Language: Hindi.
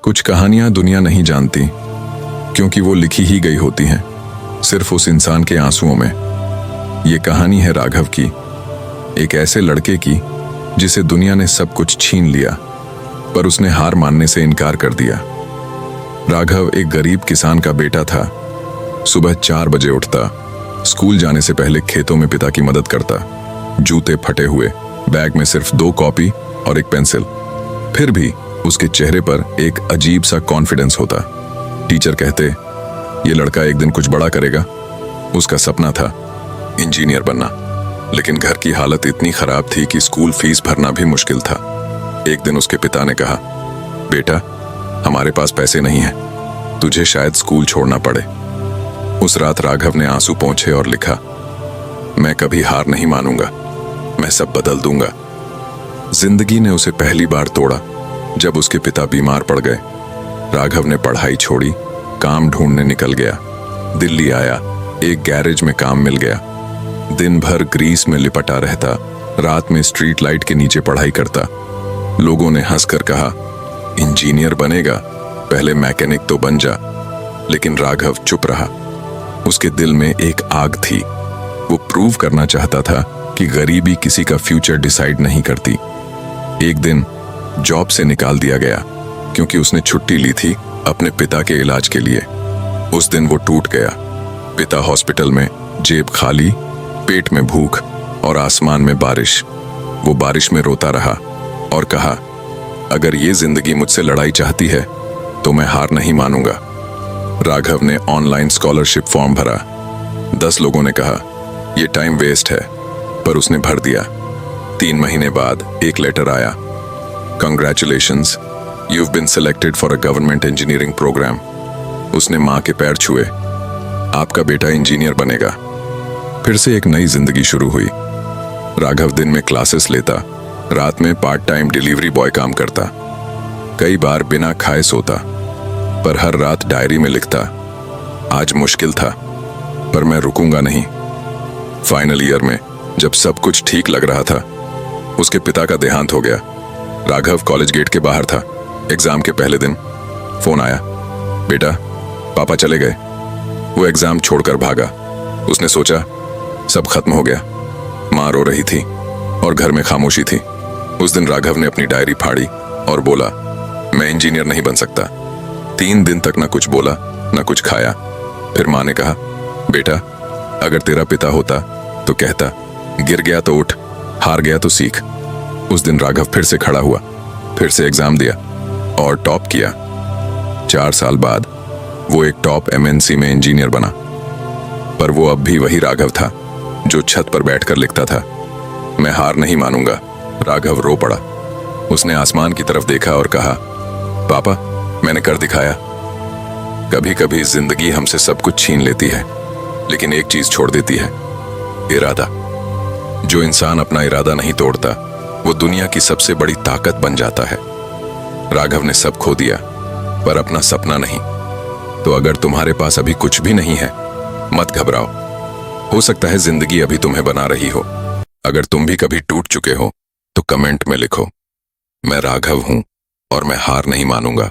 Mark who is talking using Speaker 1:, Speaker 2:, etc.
Speaker 1: कुछ कहानियां दुनिया नहीं जानती क्योंकि वो लिखी ही गई होती हैं सिर्फ उस इंसान के आंसुओं में। ये कहानी है राघव की, एक ऐसे लड़के की जिसे दुनिया ने सब कुछ छीन लिया पर उसने हार मानने से इनकार कर दिया। राघव एक गरीब किसान का बेटा था। सुबह 4 बजे उठता, स्कूल जाने से पहले खेतों में पिता की मदद करता। जूते फटे हुए, बैग में सिर्फ 2 कॉपी और एक पेंसिल। फिर भी उसके चेहरे पर एक अजीब सा कॉन्फिडेंस होता। टीचर कहते, ये लड़का एक दिन कुछ बड़ा करेगा। उसका सपना था इंजीनियर बनना, लेकिन घर की हालत इतनी खराब थी कि स्कूल फीस भरना भी मुश्किल था। एक दिन उसके पिता ने कहा, बेटा हमारे पास पैसे नहीं हैं, तुझे शायद स्कूल छोड़ना पड़े। उस रात राघव ने आंसू पोंछे और लिखा, मैं कभी हार नहीं मानूंगा, मैं सब बदल दूंगा। जिंदगी ने उसे पहली बार तोड़ा जब उसके पिता बीमार पड़ गए। राघव ने पढ़ाई छोड़ी, काम ढूंढने निकल गया। दिल्ली आया, एक गैरेज में काम मिल गया। दिन भर ग्रीस में लिपटा रहता, रात में स्ट्रीट लाइट के नीचे पढ़ाई करता। लोगों ने हंसकर कहा, इंजीनियर बनेगा, पहले मैकेनिक तो बन जा। लेकिन राघव चुप रहा। उसके दिल में एक आग थी। वो प्रूव करना चाहता था कि गरीबी किसी का फ्यूचर डिसाइड नहीं करती। एक दिन जॉब से निकाल दिया गया क्योंकि उसने छुट्टी ली थी अपने पिता के इलाज के लिए। उस दिन वो टूट गया। पिता हॉस्पिटल में, जेब खाली, पेट में भूख और आसमान में बारिश। वो बारिश में रोता रहा और कहा, अगर ये जिंदगी मुझसे लड़ाई चाहती है तो मैं हार नहीं मानूंगा। राघव ने ऑनलाइन स्कॉलरशिप फॉर्म भरा। 10 लोगों ने कहा यह टाइम वेस्ट है, पर उसने भर दिया। 3 महीने बाद एक लेटर आया, congratulations, you've been selected for a government engineering program। उसने माँ के पैर छुए, आपका बेटा इंजीनियर बनेगा। फिर से एक नई जिंदगी शुरू हुई। राघव दिन में क्लासेस लेता, रात में पार्ट टाइम डिलीवरी बॉय काम करता। कई बार बिना खाए सोता, पर हर रात डायरी में लिखता, आज मुश्किल था पर मैं रुकूंगा नहीं। फाइनल ईयर में जब सब कुछ ठीक लग रहा था, उसके पिता का देहांत हो गया। राघव कॉलेज गेट के बाहर था। एग्जाम के पहले दिन फोन आया, बेटा पापा चले गए। वो एग्जाम छोड़कर भागा। उसने सोचा सब खत्म हो गया। माँ रो रही थी और घर में खामोशी थी। उस दिन राघव ने अपनी डायरी फाड़ी और बोला, मैं इंजीनियर नहीं बन सकता। 3 दिन तक ना कुछ बोला, ना कुछ खाया। फिर माँ ने कहा, बेटा अगर तेरा पिता होता तो कहता, गिर गया तो उठ, हार गया तो सीख। उस दिन राघव फिर से खड़ा हुआ, फिर से एग्जाम दिया और टॉप किया। 4 साल बाद वो एक टॉप MNC में इंजीनियर बना। पर वो अब भी वही राघव था जो छत पर बैठकर लिखता था, मैं हार नहीं मानूंगा। राघव रो पड़ा। उसने आसमान की तरफ देखा और कहा, पापा मैंने कर दिखाया। कभी कभी जिंदगी हमसे सब कुछ छीन लेती है, लेकिन एक चीज छोड़ देती है, इरादा। जो इंसान अपना इरादा नहीं तोड़ता वो दुनिया की सबसे बड़ी ताकत बन जाता है। राघव ने सब खो दिया पर अपना सपना नहीं। तो अगर तुम्हारे पास अभी कुछ भी नहीं है, मत घबराओ। हो सकता है जिंदगी अभी तुम्हें बना रही हो। अगर तुम भी कभी टूट चुके हो तो कमेंट में लिखो, मैं राघव हूं और मैं हार नहीं मानूंगा।